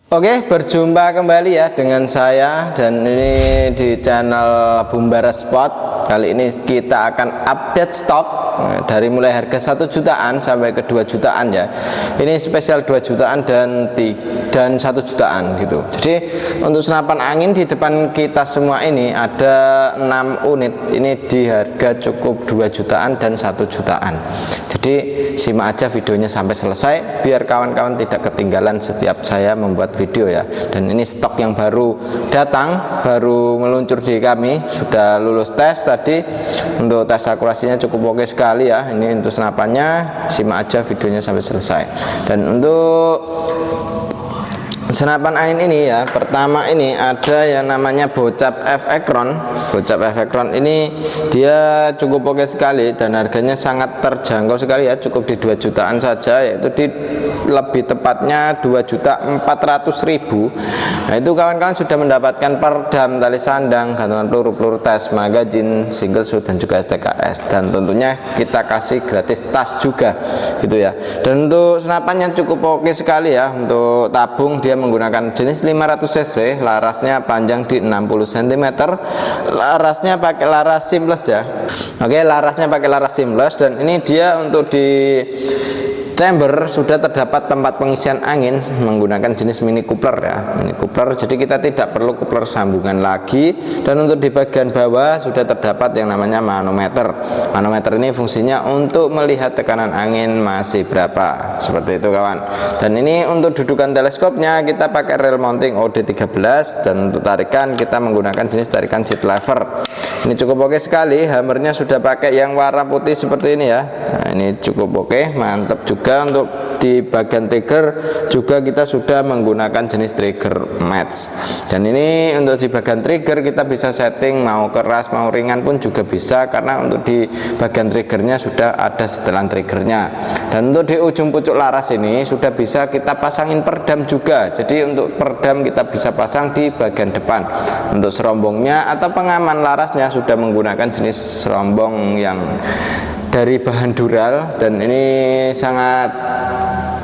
Oke, berjumpa kembali ya dengan saya, dan ini di channel Bumbara Spot. Kali ini kita akan update stok dari mulai harga 1 jutaan sampai ke 2 jutaan ya. Ini spesial 2 jutaan dan 1 jutaan gitu. Jadi untuk senapan angin di depan kita semua ini ada 6 unit. Ini di harga cukup 2 jutaan dan 1 jutaan. Jadi simak aja videonya sampai selesai biar kawan-kawan tidak ketinggalan setiap saya membuat video ya. Dan ini stok yang baru datang, baru meluncur di kami, sudah lulus tes tadi. Untuk tes akurasinya cukup oke sekali ya. Ini untuk senapannya, simak aja videonya sampai selesai. Dan untuk senapan angin ini ya, pertama ini ada yang namanya Bocap F Ekron. Bocap F Ekron ini dia cukup oke sekali dan harganya sangat terjangkau sekali ya, cukup di 2 jutaan saja, yaitu di lebih tepatnya 2.400.000. Nah itu kawan-kawan sudah mendapatkan perdam, tali sandang, gantungan peluru tes, magazine, single shoot, dan juga STKS, dan tentunya kita kasih gratis tas juga gitu ya. Dan untuk senapannya cukup oke sekali ya. Untuk tabung dia menggunakan jenis 500 cc, larasnya panjang di 60 cm, larasnya pakai laras seamless ya. Oke, larasnya pakai laras seamless, dan ini dia untuk di chamber sudah terdapat tempat pengisian angin menggunakan jenis mini coupler ya, mini coupler, jadi kita tidak perlu coupler sambungan lagi. Dan untuk di bagian bawah sudah terdapat yang namanya manometer. Manometer ini fungsinya untuk melihat tekanan angin masih berapa, seperti itu kawan. Dan ini untuk dudukan teleskopnya kita pakai rail mounting OD13, dan untuk tarikan kita menggunakan jenis tarikan seat lever. Ini cukup oke sekali, hammernya sudah pakai yang warna putih seperti ini ya. Nah, ini cukup oke, mantap juga. Untuk di bagian trigger juga kita sudah menggunakan jenis trigger match. Dan ini untuk di bagian trigger kita bisa setting mau keras mau ringan pun juga bisa, karena untuk di bagian triggernya sudah ada setelan triggernya. Dan untuk di ujung pucuk laras ini sudah bisa kita pasangin perdam juga. Jadi untuk perdam kita bisa pasang di bagian depan. Untuk serombongnya atau pengaman larasnya sudah menggunakan jenis serombong yang dari bahan dural, dan ini sangat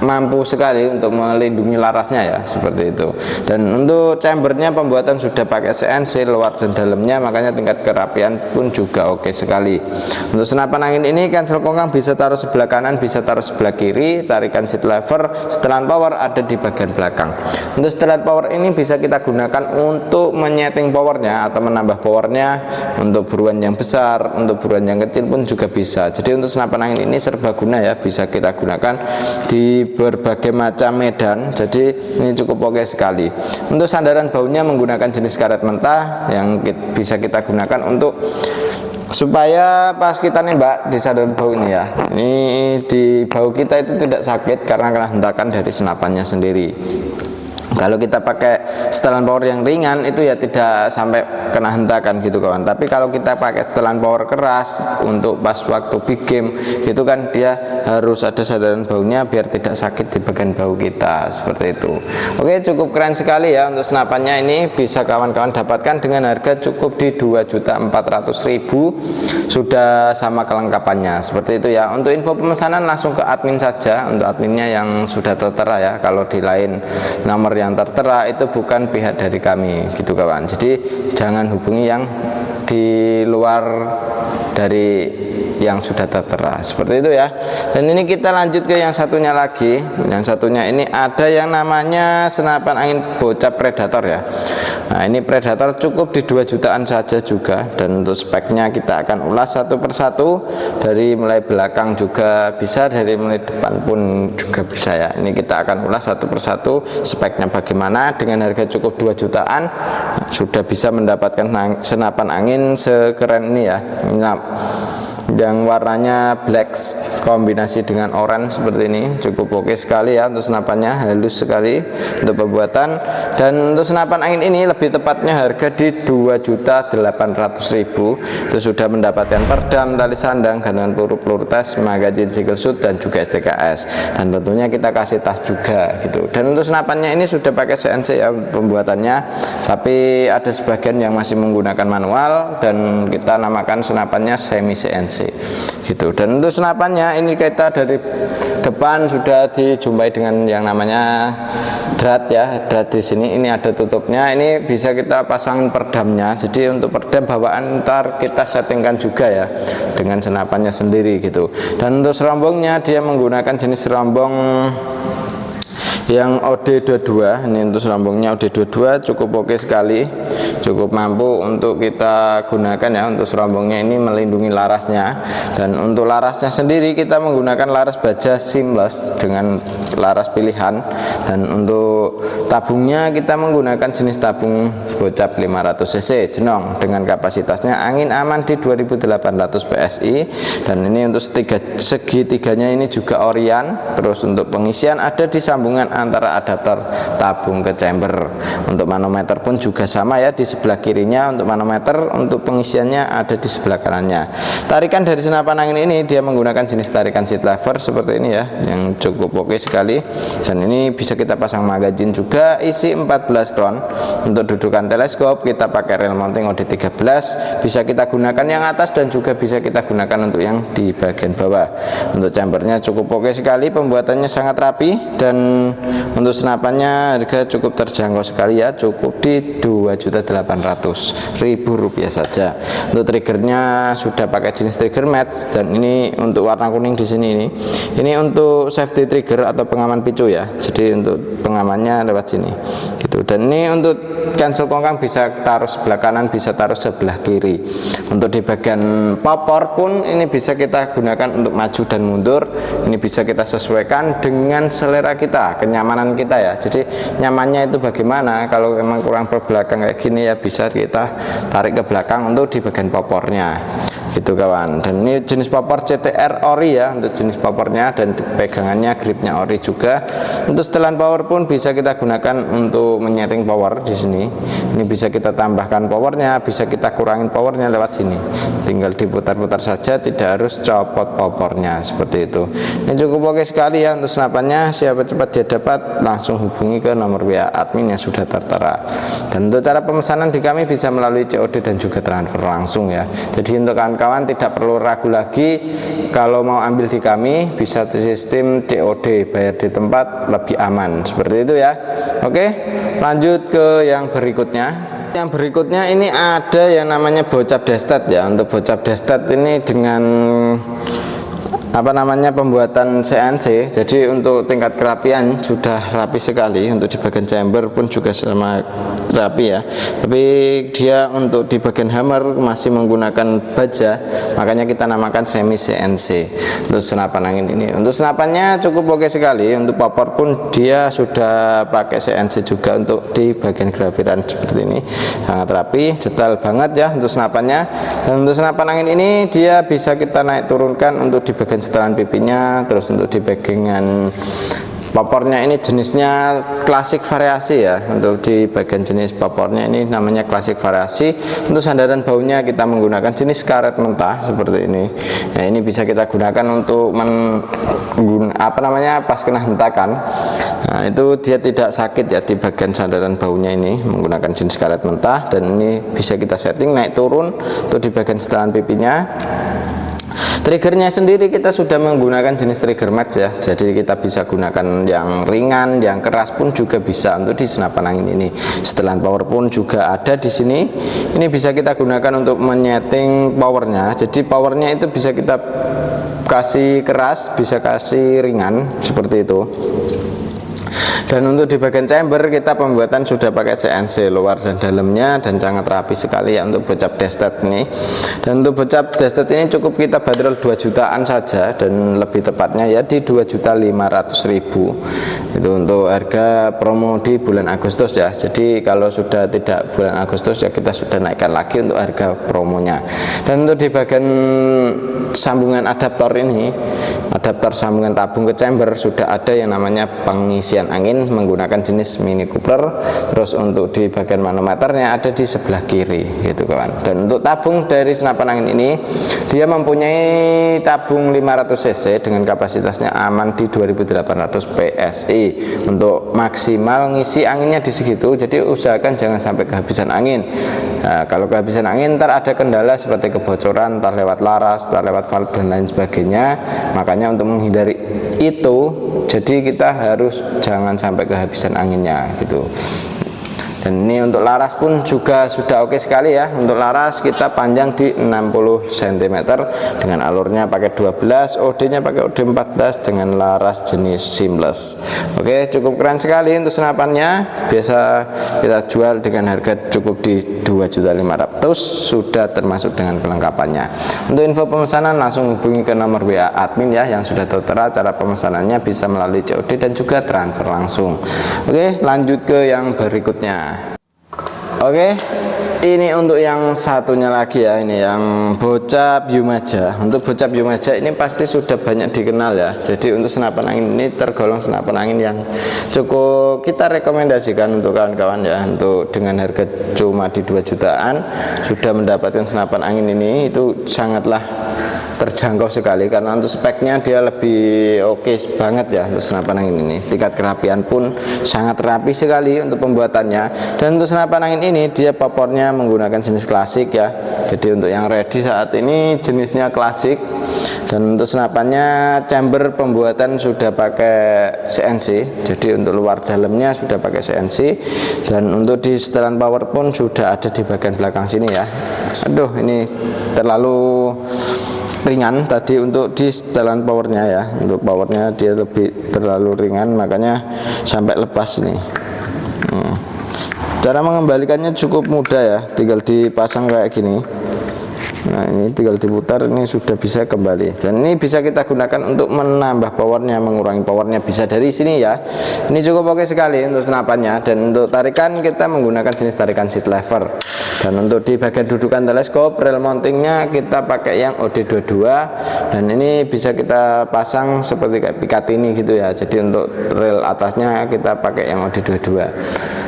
mampu sekali untuk melindungi larasnya ya, seperti itu. Dan untuk chambernya pembuatan sudah pakai CNC luar dan dalamnya, makanya tingkat kerapian pun juga oke sekali. Untuk senapan angin ini cancel kongkang bisa taruh sebelah kanan, bisa taruh sebelah kiri. Tarikan seat lever, setelan power ada di bagian belakang. Untuk setelan power ini bisa kita gunakan untuk menyeting powernya atau menambah powernya, untuk buruan yang besar, untuk buruan yang kecil pun juga bisa. Jadi untuk senapan angin ini serbaguna ya, bisa kita gunakan di berbagai macam medan. Jadi ini cukup oke sekali. Untuk sandaran baunya menggunakan jenis karet mentah yang bisa kita gunakan untuk supaya pas kita nembak di sandaran bau ini ya, ini di bau kita itu tidak sakit karena kena hentakan dari senapannya sendiri. Kalau kita pakai setelan power yang ringan itu ya tidak sampai kena hentakan gitu kawan. Tapi kalau kita pakai setelan power keras untuk pas waktu big game gitu kan, dia harus ada sandaran baunya biar tidak sakit di bagian bau kita, seperti itu. Oke, cukup keren sekali ya. Untuk senapannya ini bisa kawan-kawan dapatkan dengan harga cukup di 2.400.000, sudah sama kelengkapannya, seperti itu ya. Untuk info pemesanan langsung ke admin saja, untuk adminnya yang sudah tertera ya. Kalau di lain nomor yang tertera itu bukan pihak dari kami gitu kawan. Jadi jangan hubungi yang di luar dari yang sudah tertera, seperti itu ya. Dan ini kita lanjut ke yang satunya lagi. Yang satunya ini ada yang namanya senapan angin Bocap Predator ya. Nah ini Predator cukup di 2 jutaan saja juga. Dan untuk speknya kita akan ulas satu persatu, dari mulai belakang juga bisa, dari mulai depan pun juga bisa ya. Ini kita akan ulas satu persatu speknya bagaimana. Dengan harga cukup 2 jutaan sudah bisa mendapatkan senapan angin sekeren ini ya. Nah, yang warnanya black kombinasi dengan orange seperti ini cukup oke sekali ya. Untuk senapannya halus sekali untuk pembuatan. Dan untuk senapan angin ini lebih tepatnya harga di 2.800.000, itu sudah mendapatkan perdam, tali sandang, gantungan peluru tes, magazine, single shoot, dan juga STKS, dan tentunya kita kasih tas juga gitu. Dan untuk senapannya ini sudah pakai CNC ya pembuatannya, tapi ada sebagian yang masih menggunakan manual, dan kita namakan senapannya semi CNC. CNC gitu. Dan untuk senapannya ini kita dari depan sudah dijumpai dengan yang namanya drat ya, drat di sini ini ada tutupnya, ini bisa kita pasangin perdamnya. Jadi untuk perdam bawaan ntar kita settingkan juga ya dengan senapannya sendiri gitu. Dan untuk serombongnya dia menggunakan jenis serombong yang OD22. Ini untuk serombongnya OD22 cukup oke sekali, cukup mampu untuk kita gunakan ya. Untuk serombongnya ini melindungi larasnya, dan untuk larasnya sendiri kita menggunakan laras baja seamless dengan laras pilihan. Dan untuk tabungnya kita menggunakan jenis tabung bocap 500 cc jenong dengan kapasitasnya angin aman di 2800 PSI. Dan ini untuk segitiganya ini juga Orion. Terus untuk pengisian ada di sambungan antara adaptor tabung ke chamber. Untuk manometer pun juga sama ya, di sebelah kirinya untuk manometer, untuk pengisiannya ada di sebelah kanannya. Tarikan dari senapan angin ini dia menggunakan jenis tarikan seat lever seperti ini ya, yang cukup oke sekali. Dan ini bisa kita pasang magazine juga, isi 14 kron. Untuk dudukan teleskop kita pakai rail mounting OD13, bisa kita gunakan yang atas dan juga bisa kita gunakan untuk yang di bagian bawah. Untuk chambernya cukup oke sekali, pembuatannya sangat rapi, dan untuk senapannya harga cukup terjangkau sekali ya, cukup di Rp2.800.000 saja. Untuk triggernya sudah pakai jenis trigger match, dan ini untuk warna kuning di sini ini untuk safety trigger atau pengaman picu ya. Jadi untuk pengamannya lewat sini gitu. Dan ini untuk cancel kongkang bisa taruh sebelah kanan, bisa taruh sebelah kiri. Untuk di bagian popor pun ini bisa kita gunakan untuk maju dan mundur. Ini bisa kita sesuaikan dengan selera kita, kenyamanan kita ya. Jadi nyamannya itu bagaimana, kalau memang kurang berbelakang kayak gini ya bisa kita tarik ke belakang untuk di bagian popornya gitu kawan. Dan ini jenis popor CTR ori ya, untuk jenis popornya, dan pegangannya gripnya ori juga. Untuk setelan power pun bisa kita gunakan untuk menyeting power di sini. Ini bisa kita tambahkan powernya, bisa kita kurangin powernya lewat sini. Tinggal diputar-putar saja, tidak harus copot popornya seperti itu. Ini cukup oke sekali ya untuk senapannya. Siapa cepat dia dapat, langsung hubungi ke nomor WA admin yang sudah tertera. Dan untuk cara pemesanan di kami bisa melalui COD dan juga transfer langsung ya. Jadi untuk kawan-kawan tidak perlu ragu lagi, kalau mau ambil di kami bisa sistem COD, bayar di tempat, lebih aman seperti itu ya. Oke, lanjut ke yang berikutnya. Yang berikutnya ini ada yang namanya bocap destet ya. Untuk bocap destet ini dengan pembuatan CNC, jadi untuk tingkat kerapian sudah rapi sekali. Untuk di bagian chamber pun juga sama rapi ya, tapi dia untuk di bagian hammer masih menggunakan baja, makanya kita namakan semi CNC untuk senapan angin ini. Untuk senapannya cukup oke sekali. Untuk popor pun dia sudah pakai CNC juga untuk di bagian grafiran seperti ini, sangat rapi, detail banget ya untuk senapannya. Dan untuk senapan angin ini dia bisa kita naik turunkan untuk di bagian setelan pipinya. Terus untuk di bagian popornya ini jenisnya klasik variasi ya. Untuk di bagian jenis popornya ini namanya klasik variasi. Untuk sandaran baunya kita menggunakan jenis karet mentah seperti ini. Nah, ini bisa kita gunakan untuk pas kena hentakan. Nah, itu dia tidak sakit ya di bagian sandaran baunya ini, menggunakan jenis karet mentah. Dan ini bisa kita setting naik turun untuk di bagian setelan pipinya. Triggernya sendiri kita sudah menggunakan jenis trigger match ya, jadi kita bisa gunakan yang ringan, yang keras pun juga bisa untuk di senapan angin ini. Setelan power pun juga ada di sini. Ini bisa kita gunakan untuk menyeting powernya. Jadi powernya itu bisa kita kasih keras, bisa kasih ringan seperti itu. Dan untuk di bagian chamber kita pembuatan sudah pakai CNC luar dan dalamnya, dan sangat rapi sekali ya untuk bocap destet ini. Dan untuk bocap destet ini cukup kita bandrol 2 jutaan saja, dan lebih tepatnya ya di 2.500.000. Itu untuk harga promo di bulan Agustus ya. Jadi kalau sudah tidak bulan Agustus ya kita sudah naikkan lagi untuk harga promonya. Dan untuk di bagian sambungan adaptor ini, adaptor sambungan tabung ke chamber, sudah ada yang namanya pengisian angin angin menggunakan jenis Mini Cooper. Terus untuk di bagian manometernya ada di sebelah kiri gitu kawan. Dan untuk tabung dari senapan angin ini, dia mempunyai tabung 500 cc dengan kapasitasnya aman di 2800 PSI. Untuk maksimal ngisi anginnya di segitu, jadi usahakan jangan sampai kehabisan angin. Nah, kalau kehabisan angin ntar ada kendala seperti kebocoran, entah lewat laras, entah lewat valve dan lain sebagainya. Makanya untuk menghindari itu, jadi kita harus jangan sampai kehabisan anginnya gitu. Dan ini untuk laras pun juga sudah oke sekali ya. Untuk laras kita panjang di 60 cm dengan alurnya pakai 12, OD-nya pakai OD 14 dengan laras jenis seamless. Oke, cukup keren sekali untuk senapannya. Biasa kita jual dengan harga cukup di 2.500.000, sudah termasuk dengan kelengkapannya. Untuk info pemesanan langsung hubungi ke nomor WA admin ya, yang sudah tertera. Cara pemesanannya bisa melalui COD dan juga transfer langsung. Oke, lanjut ke yang berikutnya. Oke, ini untuk yang satunya lagi ya, ini yang bocap Yumaja. Untuk bocap Yumaja ini pasti sudah banyak dikenal ya. Jadi untuk senapan angin ini tergolong senapan angin yang cukup kita rekomendasikan untuk kawan-kawan ya. Untuk dengan harga cuma di 2 jutaan sudah mendapatkan senapan angin ini, itu sangatlah terjangkau sekali karena untuk speknya dia lebih oke banget ya untuk senapan angin ini. Tingkat kerapian pun sangat rapi sekali untuk pembuatannya. Dan untuk senapan angin ini dia popornya menggunakan jenis klasik ya. Jadi untuk yang ready saat ini jenisnya klasik. Dan untuk senapannya chamber pembuatan sudah pakai CNC. Jadi untuk luar dalamnya sudah pakai CNC. Dan untuk di setelan power pun sudah ada di bagian belakang sini ya. Aduh, ini terlalu ringan tadi untuk di setelan powernya ya. Untuk powernya dia lebih terlalu ringan, makanya sampai lepas nih. Cara mengembalikannya cukup mudah ya, tinggal dipasang kayak gini. Nah, ini tinggal diputar, ini sudah bisa kembali. Dan ini bisa kita gunakan untuk menambah powernya, mengurangi powernya, bisa dari sini ya. Ini cukup oke sekali untuk senapannya. Dan untuk tarikan kita menggunakan jenis tarikan seat lever. Dan untuk di bagian dudukan teleskop, rel mountingnya kita pakai yang OD22. Dan ini bisa kita pasang seperti kayak Picatinny gitu ya. Jadi untuk rel atasnya kita pakai yang OD22.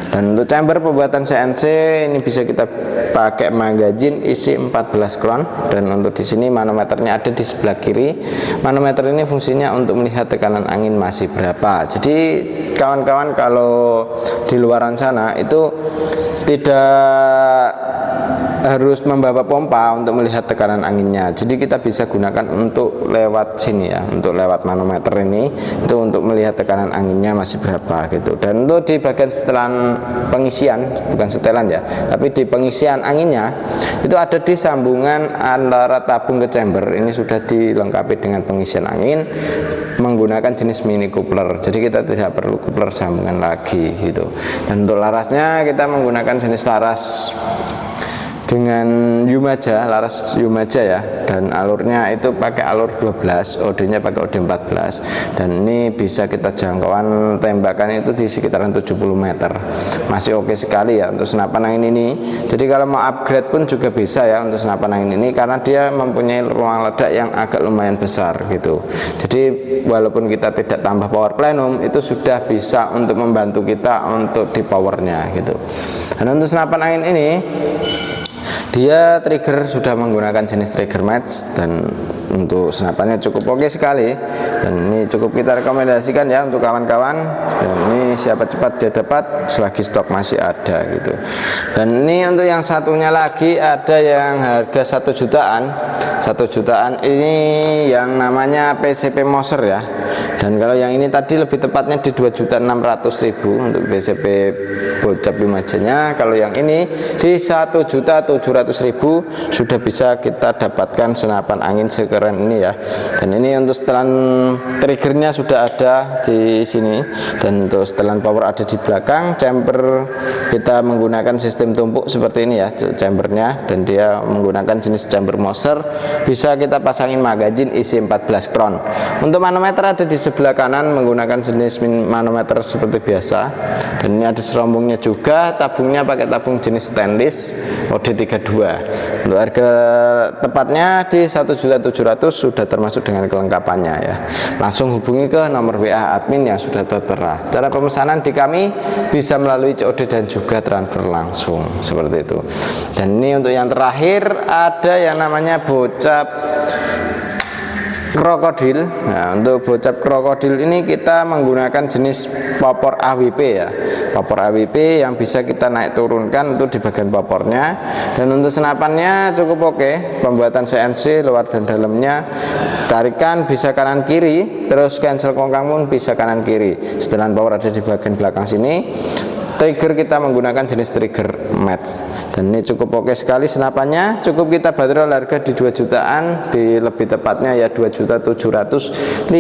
Dan untuk chamber pembuatan CNC ini bisa kita pakai magazine isi 14 crown. Dan untuk di sini manometernya ada di sebelah kiri. Manometer ini fungsinya untuk melihat tekanan angin masih berapa. Jadi kawan-kawan kalau di luaran sana itu tidak harus membawa pompa untuk melihat tekanan anginnya. Jadi kita bisa gunakan untuk lewat sini ya, untuk lewat manometer ini itu untuk melihat tekanan anginnya masih berapa gitu. Dan untuk di bagian setelan pengisian, bukan setelan ya, tapi di pengisian anginnya itu ada di sambungan antara tabung ke chamber. Ini sudah dilengkapi dengan pengisian angin menggunakan jenis Mini Coupler. Jadi kita tidak perlu coupler sambungan lagi gitu. Dan untuk larasnya kita menggunakan jenis laras dengan Yumaja, laras Yumaja ya. Dan alurnya itu pakai alur 12, OD-nya pakai OD 14. Dan ini bisa kita jangkauan tembakan itu di sekitaran 70 meter. Masih oke sekali ya untuk senapan angin ini. Jadi kalau mau upgrade pun juga bisa ya untuk senapan angin ini, karena dia mempunyai ruang ledak yang agak lumayan besar gitu. Jadi walaupun kita tidak tambah power plenum, itu sudah bisa untuk membantu kita untuk di powernya gitu. Dan untuk senapan angin ini dia trigger sudah menggunakan jenis trigger match. Dan untuk senapannya cukup oke sekali. Dan ini cukup kita rekomendasikan ya untuk kawan-kawan. Dan ini siapa cepat dia dapat selagi stok masih ada gitu. Dan ini untuk yang satunya lagi ada yang harga 1 jutaan. 1 jutaan ini yang namanya PCP Moser ya. Dan kalau yang ini tadi lebih tepatnya di 2.600.000 untuk PCP bocap Yumajanya. Kalau yang ini di 1.700.000 sudah bisa kita dapatkan senapan angin sekeren ini ya. Dan ini untuk setelan triggernya sudah ada di sini, dan untuk setelan power ada di belakang. Chamber kita menggunakan sistem tumpuk seperti ini ya chambernya, dan dia menggunakan jenis chamber Moser bisa kita pasangin magazin isi 14 kron. Untuk manometer ada di sebelah kanan menggunakan jenis manometer seperti biasa, dan ini ada serombongnya juga. Tabungnya pakai tabung jenis stainless OD32. Untuk harga tepatnya di 1.700.000 sudah termasuk dengan kelengkapannya ya. Langsung hubungi ke nomor WA admin yang sudah tertera. Cara pemesanan di kami bisa melalui COD dan juga transfer langsung seperti itu. Dan ini untuk yang terakhir ada yang namanya bocap krokodil. Nah, untuk bocap krokodil ini kita menggunakan jenis popor AWP ya. Popor AWP yang bisa kita naik turunkan untuk di bagian popornya. Dan untuk senapannya cukup oke. Pembuatan CNC luar dan dalamnya. Tarikan bisa kanan kiri, terus cancel kongkang pun bisa kanan kiri. Setelan power ada di bagian belakang sini. Trigger kita menggunakan jenis trigger match, dan ini cukup oke sekali senapannya. Cukup kita bandrol harga di 2 jutaan, di lebih tepatnya ya 2.750.000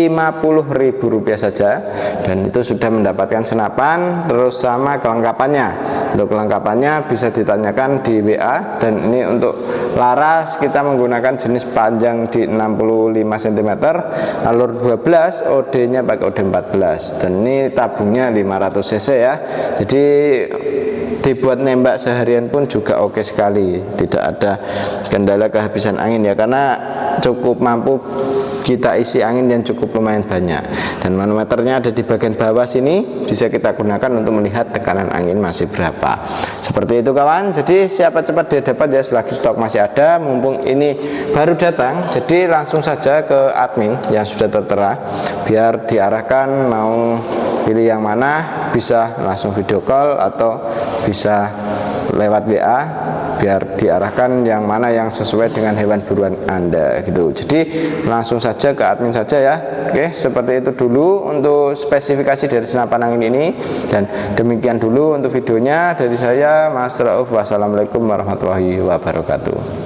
rupiah saja, dan itu sudah mendapatkan senapan terus sama kelengkapannya. Untuk kelengkapannya bisa ditanyakan di WA. Dan ini untuk laras kita menggunakan jenis panjang di 65 cm, alur 12, OD nya pakai OD 14, dan ini tabungnya 500 cc ya. Jadi dibuat nembak seharian pun juga oke sekali, tidak ada kendala kehabisan angin ya, karena cukup mampu kita isi angin yang cukup lumayan banyak. Dan manometernya ada di bagian bawah sini, bisa kita gunakan untuk melihat tekanan angin masih berapa. Seperti itu kawan. Jadi siapa cepat dia dapat ya, selagi stok masih ada, mumpung ini baru datang. Jadi langsung saja ke admin yang sudah tertera, biar diarahkan mau pilih yang mana, bisa langsung video call atau bisa lewat WA, biar diarahkan yang mana yang sesuai dengan hewan buruan Anda gitu. Jadi langsung saja ke admin saja ya. Oke, seperti itu dulu untuk spesifikasi dari senapan angin ini, dan demikian dulu untuk videonya dari saya Mas Rauf. Wassalamualaikum warahmatullahi wabarakatuh.